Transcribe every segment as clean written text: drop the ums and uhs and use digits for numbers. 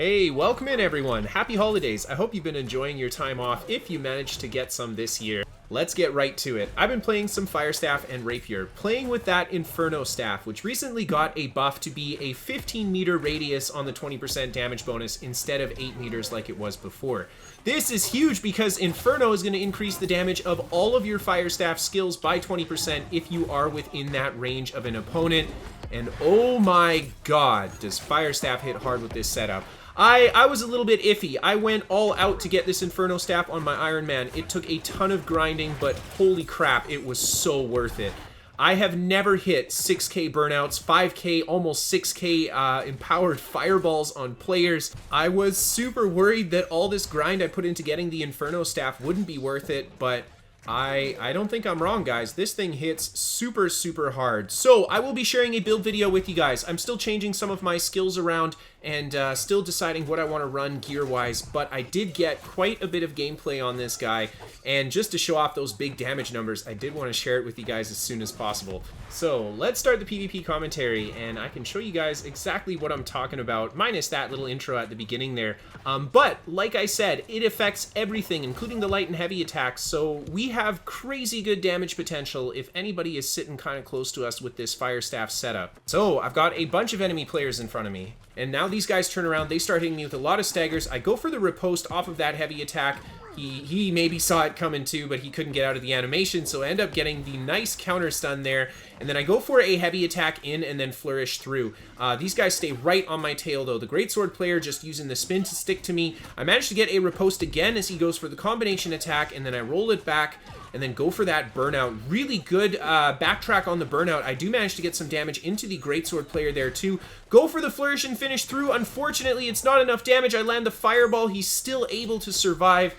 Hey, welcome in everyone. Happy holidays. I hope you've been enjoying your time off if you managed to get some this year. Let's get right to it. I've been playing some Fire Staff and Rapier, playing with that Inferno staff, which recently got a buff to be a 15-meter radius on the 20% damage bonus instead of 8 meters like it was before. This is huge because Inferno is going to increase the damage of all of your Fire Staff skills by 20% if you are within that range of an opponent. And oh my god, does Fire Staff hit hard with this setup. I was a little bit iffy. I went all out to get this Inferno staff on my Iron Man. It took a ton of grinding, but holy crap, it was so worth it. I have never hit 6k burnouts, 5k, almost 6k empowered fireballs on players. I was super worried that all this grind I put into getting the Inferno staff wouldn't be worth it, but I don't think I'm wrong, guys. This thing hits super, super hard. So I will be sharing a build video with you guys. I'm still changing some of my skills around and still deciding what I want to run gear-wise, but I did get quite a bit of gameplay on this guy, and just to show off those big damage numbers, I did want to share it with you guys as soon as possible. So let's start the PvP commentary, and I can show you guys exactly what I'm talking about, minus that little intro at the beginning there. But, like I said, it affects everything, including the light and heavy attacks, so we have crazy good damage potential if anybody is sitting kind of close to us with this Fire Staff setup. So, I've got a bunch of enemy players in front of me, and now these guys turn around, they start hitting me with a lot of staggers. I go for the riposte off of that heavy attack. He maybe saw it coming too, but he couldn't get out of the animation, so I end up getting the nice counter stun there, and then I go for a heavy attack in and then flourish through. These guys stay right on my tail though. The greatsword player just using the spin to stick to me. I managed to get a riposte again as he goes for the combination attack, and then I roll it back and then go for that burnout. Really good backtrack on the burnout. I do manage to get some damage into the greatsword player there too. Go for the flourish and finish through. Unfortunately, it's not enough damage. I land the fireball. He's still able to survive.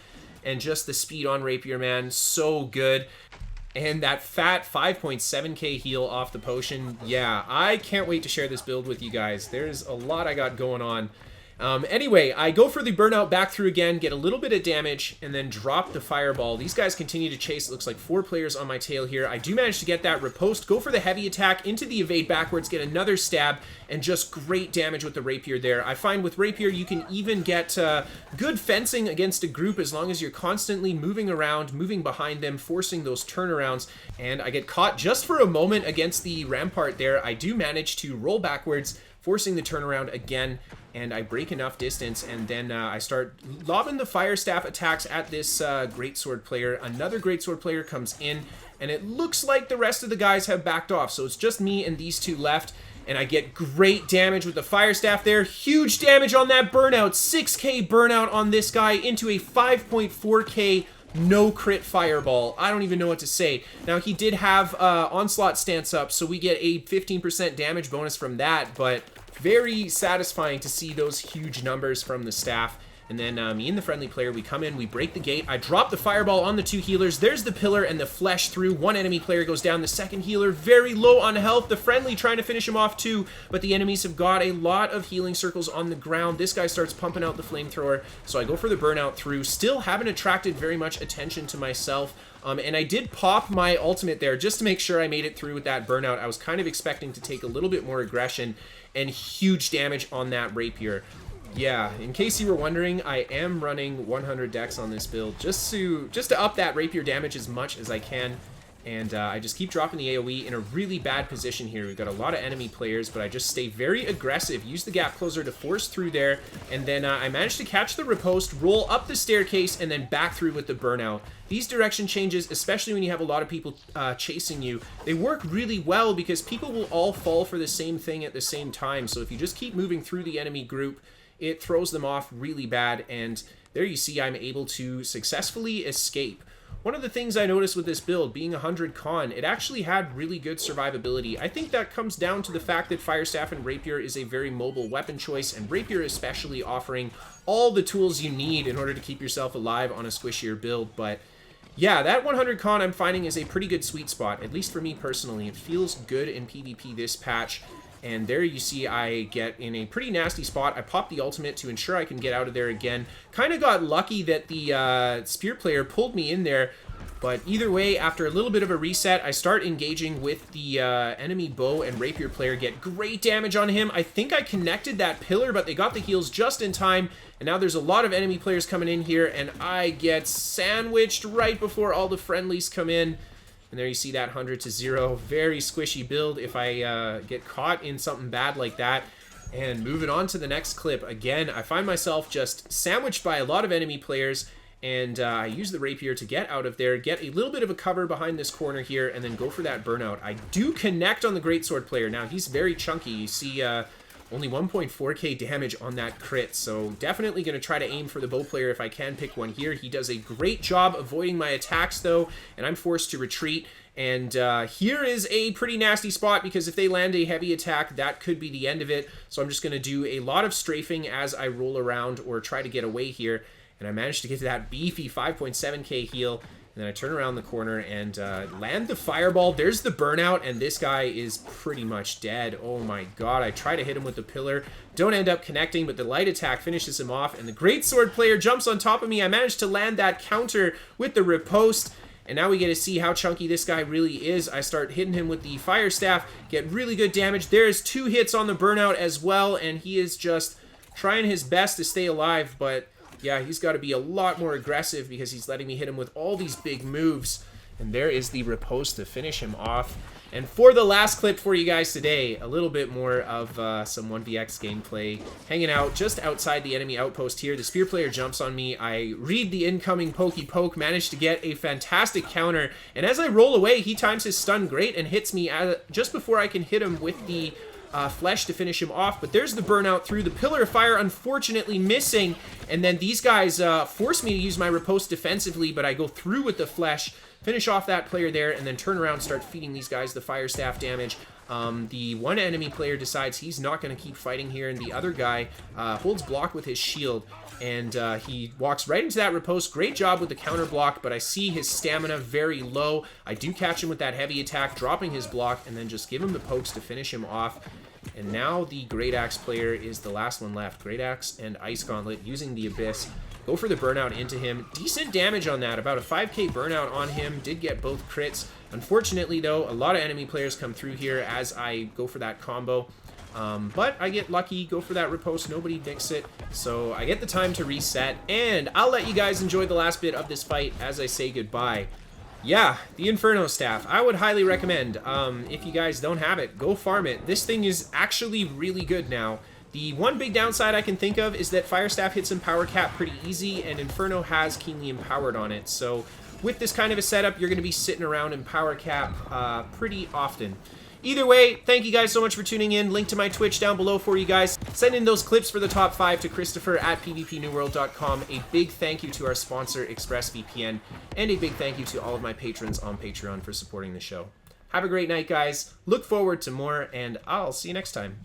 And just the speed on Rapier, man, so good. And that fat 5.7k heal off the potion, yeah, I can't wait to share this build with you guys. There's a lot I got going on. Anyway, I go for the burnout back through again, get a little bit of damage, and then drop the fireball. These guys continue to chase. It looks like 4 players on my tail here. I do manage to get that riposte, go for the heavy attack into the evade backwards, get another stab, and just great damage with the Rapier there. I find with Rapier you can even get good fencing against a group as long as you're constantly moving around, moving behind them, forcing those turnarounds. And I get caught just for a moment against the rampart there. I do manage to roll backwards, forcing the turnaround again, and I break enough distance, and then I start lobbing the Fire Staff attacks at this greatsword player. Another greatsword player comes in, and it looks like the rest of the guys have backed off, so it's just me and these 2 left, and I get great damage with the Fire Staff there. Huge damage on that burnout. 6k burnout on this guy into a 5.4k no crit fireball. I don't even know what to say. Now, he did have onslaught stance up, so we get a 15% damage bonus from that, but very satisfying to see those huge numbers from the staff. And then me and the friendly player, we come in, we break the gate. I drop the fireball on the 2 healers. There's the pillar and the flesh through. 1 enemy player goes down. The second healer very low on health. The friendly trying to finish him off too, but the enemies have got a lot of healing circles on the ground. This guy starts pumping out the flamethrower, so I go for the burnout through. Still haven't attracted very much attention to myself. And I did pop my ultimate there just to make sure I made it through with that burnout. I was kind of expecting to take a little bit more aggression, and huge damage on that Rapier. Yeah, in case you were wondering, I am running 100 dex on this build just to up that Rapier damage as much as I can. And I just keep dropping the AoE in a really bad position here. We've got a lot of enemy players, but I just stay very aggressive, use the gap closer to force through there, and then I managed to catch the riposte, roll up the staircase, and then back through with the burnout. These direction changes, especially when you have a lot of people chasing you, they work really well because people will all fall for the same thing at the same time. So if you just keep moving through the enemy group, it throws them off really bad, and there you see I'm able to successfully escape. One of the things I noticed with this build, being 100 con, it actually had really good survivability. I think that comes down to the fact that Fire Staff and Rapier is a very mobile weapon choice, and Rapier especially offering all the tools you need in order to keep yourself alive on a squishier build. But yeah, that 100 con I'm finding is a pretty good sweet spot, at least for me personally. It feels good in PvP this patch. And there you see I get in a pretty nasty spot. I pop the ultimate to ensure I can get out of there again. Kind of got lucky that the spear player pulled me in there. But either way, after a little bit of a reset, I start engaging with the enemy bow and rapier player, get great damage on him. I think I connected that pillar, but they got the heals just in time. And now there's a lot of enemy players coming in here, and I get sandwiched right before all the friendlies come in. And there you see that 100-0. Very squishy build if I get caught in something bad like that. And moving on to the next clip. Again, I find myself just sandwiched by a lot of enemy players. And I use the rapier to get out of there, get a little bit of a cover behind this corner here, and then go for that burnout. I do connect on the greatsword player. Now, he's very chunky. You see only 1.4k damage on that crit, so definitely going to try to aim for the bow player if I can pick one here. He does a great job avoiding my attacks, though, and I'm forced to retreat. And here is a pretty nasty spot, because if they land a heavy attack, that could be the end of it. So I'm just going to do a lot of strafing as I roll around or try to get away here. And I managed to get to that beefy 5.7k heal. And then I turn around the corner and land the fireball. There's the burnout, and this guy is pretty much dead. Oh my god, I try to hit him with the pillar. Don't end up connecting, but the light attack finishes him off. And the greatsword player jumps on top of me. I managed to land that counter with the riposte. And now we get to see how chunky this guy really is. I start hitting him with the fire staff, get really good damage. There's 2 hits on the burnout as well, and he is just trying his best to stay alive, but yeah, he's got to be a lot more aggressive because he's letting me hit him with all these big moves. And there is the riposte to finish him off. And for the last clip for you guys today, a little bit more of some 1vx gameplay. Hanging out just outside the enemy outpost here. The spear player jumps on me. I read the incoming pokey poke, managed to get a fantastic counter. And as I roll away, he times his stun great and hits me just before I can hit him with the flesh to finish him off. But there's the burnout through the pillar of fire, unfortunately missing. And then these guys force me to use my riposte defensively, but I go through with the flesh, finish off that player there, and then turn around and start feeding these guys the fire staff damage. The one enemy player decides he's not going to keep fighting here, and the other guy holds block with his shield, and he walks right into that riposte. Great job with the counter block, but I see his stamina very low. I do catch him with that heavy attack, dropping his block, and then just give him the pokes to finish him off. And now the Great Axe player is the last one left. Great Axe and Ice Gauntlet using the Abyss. Go for the burnout into him. Decent damage on that. About a 5k burnout on him. Did get both crits. Unfortunately, though, a lot of enemy players come through here as I go for that combo. But I get lucky, go for that riposte, nobody nicks it. So I get the time to reset, and I'll let you guys enjoy the last bit of this fight as I say goodbye. Yeah, the Inferno staff. I would highly recommend. If you guys don't have it, go farm it. This thing is actually really good now. The one big downside I can think of is that Fire Staff hits some power cap pretty easy, and Inferno has Keenly Empowered on it. So with this kind of a setup, you're going to be sitting around in power cap pretty often. Either way, thank you guys so much for tuning in. Link to my Twitch down below for you guys. Send in those clips for the top 5 to Kristofer at pvpnewworld.com. A big thank you to our sponsor, ExpressVPN, and a big thank you to all of my patrons on Patreon for supporting the show. Have a great night, guys. Look forward to more, and I'll see you next time.